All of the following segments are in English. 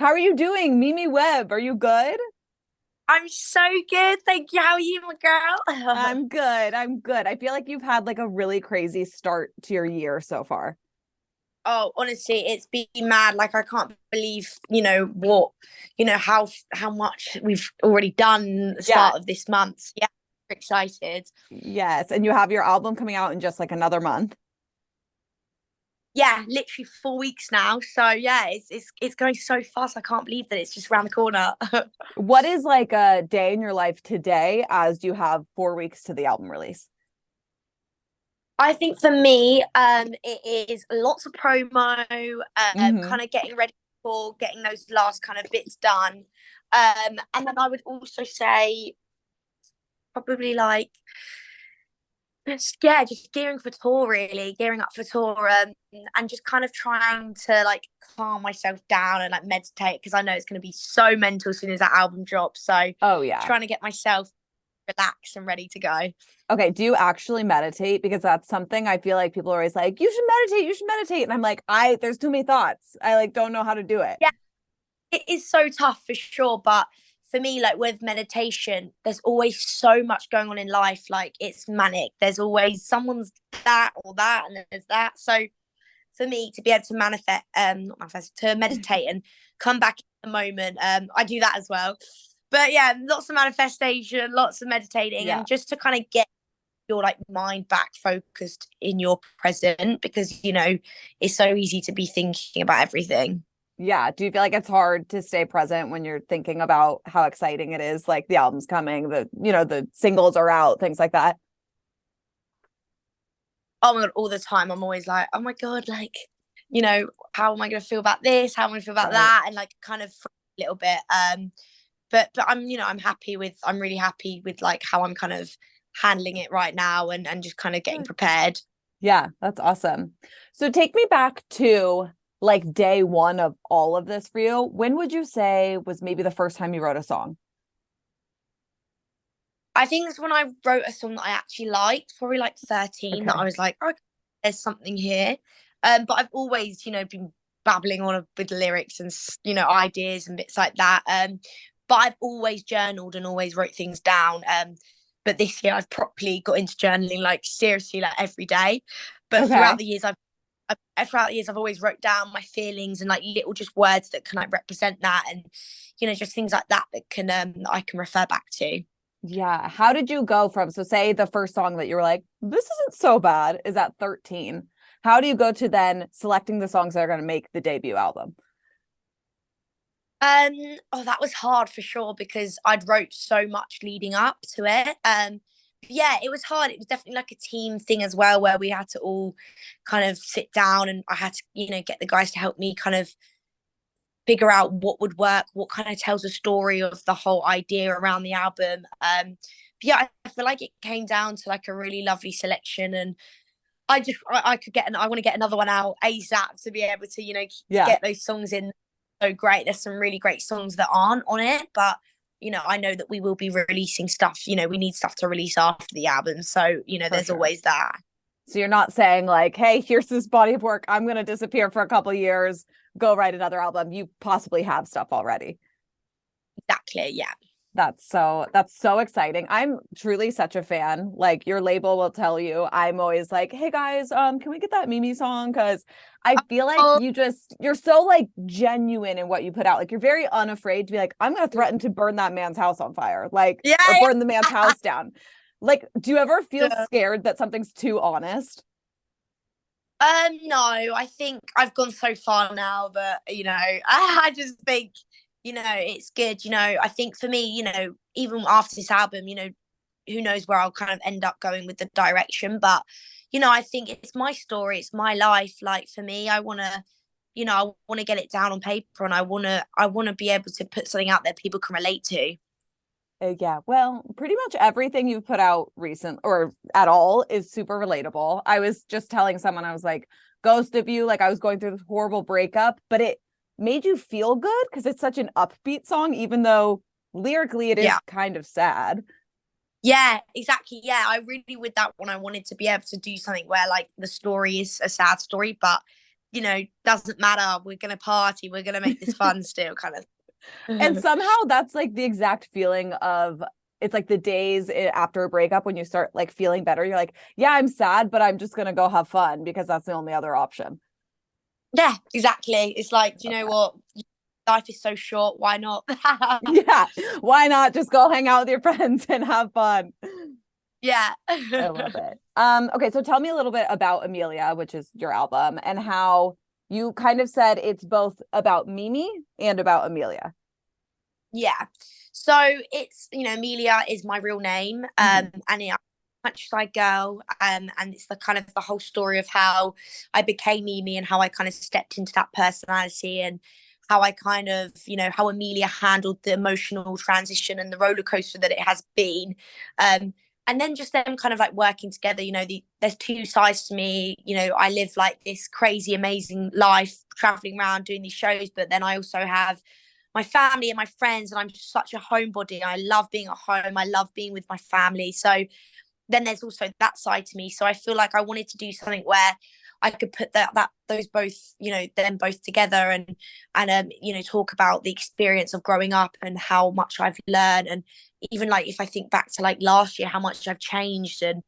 How are you doing? Mimi Webb, are you good? I'm so good. Thank you. How are you, my girl? I'm good. I'm good. I feel like you've had like a really crazy start to your year so far. Oh, honestly, it's been mad. Like I can't believe, how much we've already done at the Yeah. start of this month. Yeah, excited. Yes. And you have your album coming out in just like another month. Yeah, literally 4 weeks now. So yeah, it's going so fast. I can't believe that it's just around the corner. What is like a day in your life today as you have 4 weeks to the album release? I think for me, it is lots of promo, Hmm. kind of getting ready for getting those last kind of bits done. And then I would also say probably like just gearing for tour, really gearing up for tour, and just kind of trying to like calm myself down and like meditate because I know it's going to be so mental as soon as that album drops. So Oh, yeah. trying to get myself relaxed and ready to go. Okay. Do you actually meditate? Because that's something I feel like people are always like, you should meditate, you should meditate. And I'm like, there's too many thoughts. I like don't know how to do it. Yeah, it is so tough for sure, but for me, like with meditation, there's always so much going on in life. Like it's manic. There's always someone's that or that, and there's that. So for me to be able to manifest, not manifest, to meditate and come back in the moment, I do that as well. But yeah, lots of manifestation, lots of meditating, Yeah. and just to kind of get your like mind back focused in your present because it's so easy to be thinking about everything. Yeah. Do you feel like it's hard to stay present when you're thinking about how exciting it is? Like the album's coming, the singles are out, things like that. Oh my god, all the time I'm always like, oh my god, like, how am I gonna feel about this? How am I gonna feel about Right. that? And like kind of a little bit. But I'm really happy with like how I'm kind of handling it right now and just kind of getting Good. prepared. Yeah, that's awesome. So take me back to like day one of all of this for you. When would you say was maybe the first time you wrote a song? I think it's when I wrote a song that I actually liked, probably like 13, that I Okay. was like, oh, there's something here. But I've always, been babbling on with lyrics and ideas and bits like that. But I've always journaled and always wrote things down. But this year I've properly got into journaling, like seriously, like every day. But Okay. throughout the years I've always wrote down my feelings and like little just words that can like represent that, and just things like that that can I can refer back to. Yeah. How did you go from, so say the first song that you were like, this isn't so bad, is at 13. How do you go to then selecting the songs that are going to make the debut album? Um, that was hard for sure because I'd wrote so much leading up to it. Yeah, it was hard. It was definitely like a team thing as well, where we had to all kind of sit down and I had to, get the guys to help me kind of figure out what would work, what kind of tells a story of the whole idea around the album. But yeah, I feel like it came down to like a really lovely selection, and I could I want to get another one out ASAP to be able to Yeah, get those songs in. So great, there's some really great songs that aren't on it, but I know that we will be releasing stuff. We need stuff to release after the album, so for there's sure. always that. So you're not saying like, hey, here's this body of work. I'm going to disappear for a couple years, go write another album. You possibly have stuff already. Exactly, yeah. That's so exciting. I'm truly such a fan. Like your label will tell you, I'm always like, hey guys, can we get that Mimi song? Because I feel like Oh, you're so like genuine in what you put out. Like you're very unafraid to be like, I'm gonna threaten to burn that man's house on fire, like, yeah, or burn the man's house down. Like, do you ever feel yeah. scared that something's too No, I think I've gone so far now that I just think it's good. I think for me, even after this album, who knows where I'll kind of end up going with the direction, but I think it's my story, it's my life. Like for me, I want to get it down on paper, and I want to be able to put something out there people can relate to. Yeah, well, pretty much everything you've put out recent or at all is super relatable. I was just telling someone, I was like, Ghost of You, like I was going through this horrible breakup, but it made you feel good because it's such an upbeat song, even though lyrically it is Yeah. kind of sad. Yeah, exactly. Yeah, I really with that one I wanted to be able to do something where like the story is a sad story, but doesn't matter. We're gonna party. We're gonna make this fun still, kind And of. somehow that's like the exact feeling of, it's like the days after a breakup when you start like feeling better. You're like, yeah, I'm sad, but I'm just gonna go have fun because that's the only other option. Yeah, exactly. It's like, do you Love know that. what? Life is so short. Why not? Yeah. Why not just go hang out with your friends and have fun? Yeah. I love it. Okay, so tell me a little bit about Amelia, which is your album, and how you kind of said it's both about Mimi and about Amelia. Yeah. So it's, Amelia is my real name. Mhm. And I'm a countryside girl. And it's the kind of the whole story of how I became Mimi and how I kind of stepped into that personality and how I kind of, how Amelia handled the emotional transition and the roller coaster that it has been. And then just them kind of like working together, there's two sides to me. I live like this crazy, amazing life, traveling around doing these shows, but then I also have my family and my friends, and I'm such a homebody. I love being at home. I love being with my family. So then there's also that side to me. So I feel like I wanted to do something where I could put those both, them both together and talk about the experience of growing up and how much I've learned. And even like if I think back to like last year, how much I've changed. And,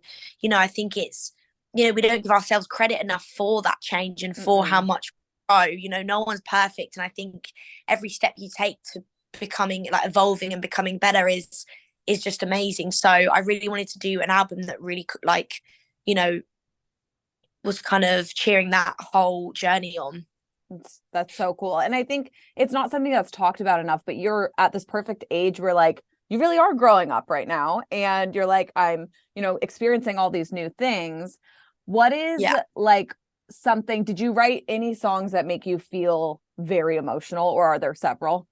I think it's, we don't give ourselves credit enough for that change and for how Mm-mm. much we grow. No one's perfect. And I think every step you take to becoming like evolving and becoming better is just amazing. So I really wanted to do an album that really could like, you know, was kind of cheering that whole journey on. That's so cool. And I think it's not something that's talked about enough, but you're at this perfect age where like you really are growing up right now and you're like, I'm, experiencing all these new things. What is Yeah. like something, did you write any songs that make you feel very emotional, or are there several?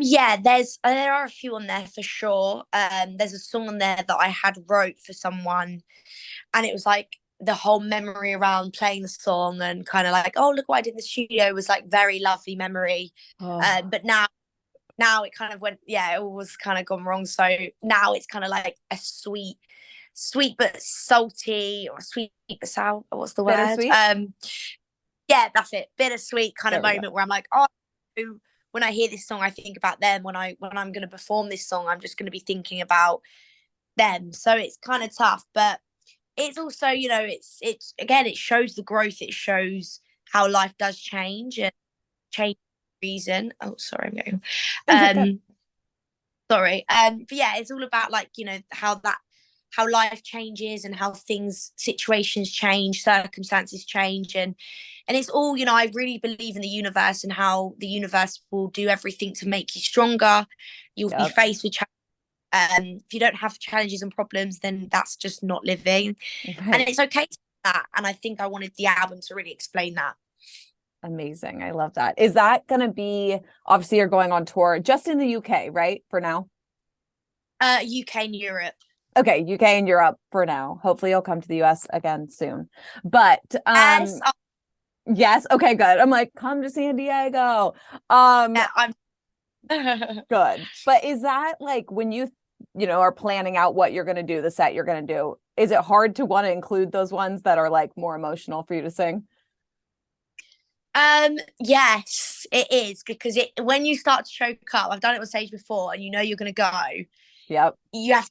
Yeah, there are a few on there for sure. There's a song on there that I had wrote for someone, and it was like the whole memory around playing the song and kind of like, oh, look what I did in the studio was like very lovely memory. Oh, But now it kind of went, yeah, it all was kind of gone wrong. So now it's kind of like a sweet but salty, or sweet but sour. What's the word? bittersweet. Yeah, that's it. Bittersweet kind of There we go. moment where I'm like, oh, when I hear this song, I think about them. When I'm going to perform this song, I'm just going to be thinking about them. So it's kind of tough, but it's also, it's again, it shows the growth. It shows how life does change and change reason. Oh, sorry, I'm going. Sorry. But yeah, it's all about like, how life changes and how situations change, circumstances change, and it's all, I really believe in the universe and how the universe will do everything to make you stronger. You'll be Yep. faced with if you don't have challenges and problems, then that's just not living, and Right. it's okay to do that. And I think I wanted the album to really explain that. Amazing. I love that. Is that going to be, obviously you're going on tour just in the UK, right? For now? UK and Europe. Okay, UK and Europe for now. Hopefully you'll come to the US again soon. But Yes. yes, okay, good. I'm like, come to San Diego. Um, Yeah, I'm good. But is that like when are planning out what you're going to do, the set you're going to do, is it hard to want to include those ones that are like more emotional for you to sing? Yes, it is, because when you start to choke up, I've done it on stage before, and you're gonna go. Yep. You have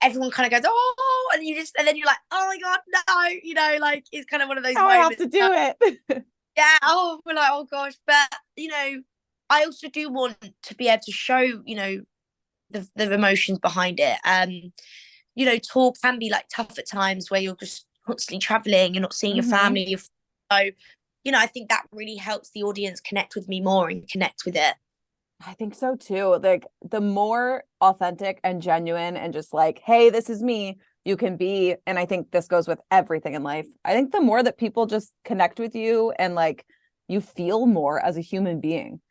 everyone kind of goes, oh, and then you're like, oh my god, no, like it's kind of one of those Now I have moments. to do it. Yeah, oh, we're like, oh gosh, but I also do want to be able to show, the emotions behind it. Tour can be like tough at times where you're just constantly traveling, you're not seeing your Hmm. family. So, I think that really helps the audience connect with me more and connect with it. I think so too. Like the more authentic and genuine and just like, hey, this is me, you can be. And I think this goes with everything in life. I think the more that people just connect with you and like you feel more as a human being.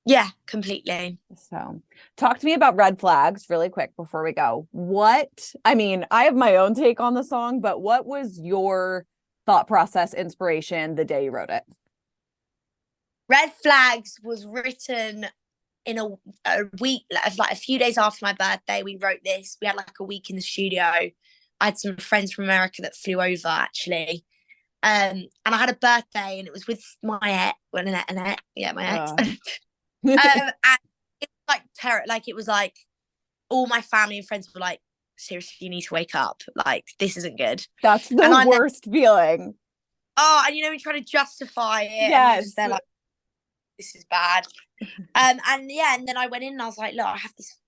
Yeah, completely. So, talk to me about red flags really quick before we go. I mean, I have my own take on the song, but what was your thought process, inspiration the day you wrote it? Red Flags was written in a week, like a few days after my birthday. We wrote this. We had like a week in the studio. I had some friends from America that flew over actually. And I had a birthday, and it was with my ex, well, Annette, yeah, my ex. Uh. And it was like terror. Like, it was like all my family and friends were like, seriously, you need to wake up. Like, this isn't good. That's And the worst feeling. oh, and we try to justify it, and you're just Yes. there like, this is bad. And yeah, and then I went in and I was like, look, I have this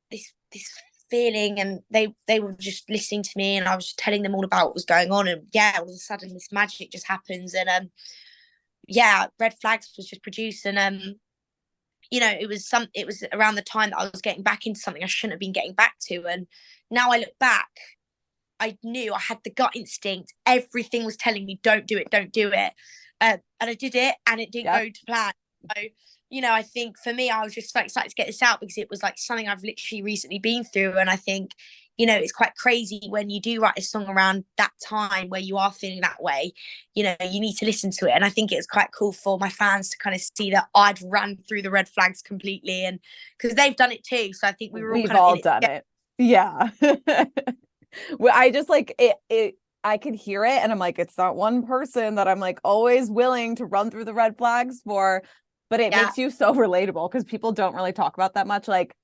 feeling, and they were just listening to me, and I was just telling them all about what was going on, and yeah, all of a sudden this magic just happens, and yeah, Red Flags was just produced, and it was around the time that I was getting back into something I shouldn't have been getting back to, and now I look back, I knew I had the gut instinct. Everything was telling me, don't do it, don't do it. And I did it, and it didn't go to plan. So, I think for me, I was just so excited to get this out because it was like something I've literally recently been through. And I think, it's quite crazy when you do write a song around that time where you are feeling that way, you need to listen to it. And I think it's quite cool for my fans to kind of see that I'd run through the red flags completely, and because they've done it too. So I think we've all done it. Yeah. Well, I just like it. I could hear it, and I'm like, it's not one person that I'm like always willing to run through the red flags for, but it makes you so relatable because people don't really talk about that much. Like,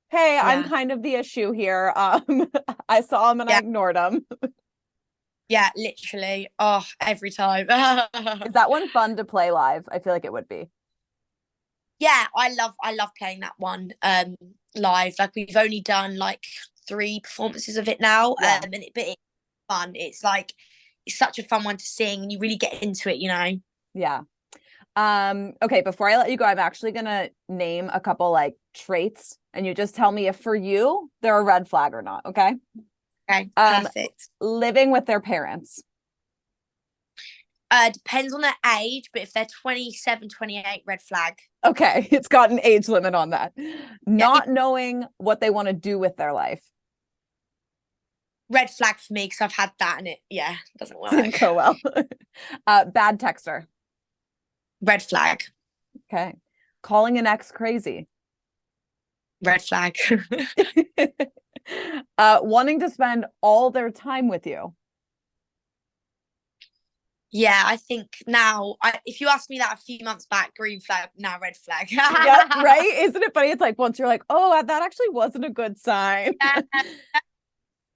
hey, I'm kind of the issue here. I saw him and I ignored him. Yeah, literally. Oh, every time. Is that one fun to play live? I feel like it would be. Yeah, I love playing that one live. Like, we've only done like 3 performances of it now, but it's fun. It's like, it's such a fun one to sing, and you really get into it, Yeah. Okay, before I let you go, I'm actually gonna name a couple like traits, and you just tell me if for you they're a red flag or not. Okay. Perfect. Living with their parents. Depends on their age, but if they're 27, 28, red flag. Okay, it's got an age limit on that. Not knowing what they want to do with their life. Red flag for me, because I've had that, and it doesn't work. Didn't go well. Bad texter. Red flag. Okay. Calling an ex crazy. Red flag. Wanting to spend all their time with you. Yeah, I think now, if you asked me that a few months back, green flag, now red flag. Yeah, right? Isn't it funny? It's like once you're like, oh, that actually wasn't a good sign.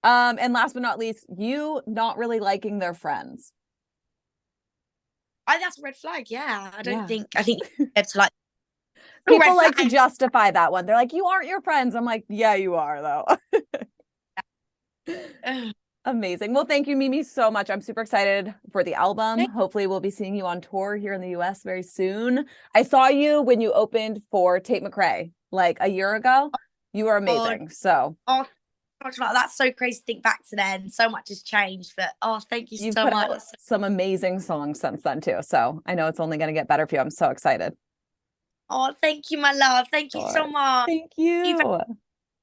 And last but not least, you not really liking their friends. That's a red flag. Yeah, I think it's like people like to justify that one. They're like, you aren't your friends. I'm like, yeah, you are though. Amazing. Well, thank you, Mimi, so much. I'm super excited for the album. Hopefully we'll be seeing you on tour here in the US very soon. I saw you when you opened for Tate McRae like a year ago. You were amazing. That's so crazy to think back to then. So much has changed, but thank you so much. Out some amazing songs since then too. So I know it's only going to get better for you. I'm so excited. Oh, thank you, my love. Thank you so much. Thank you.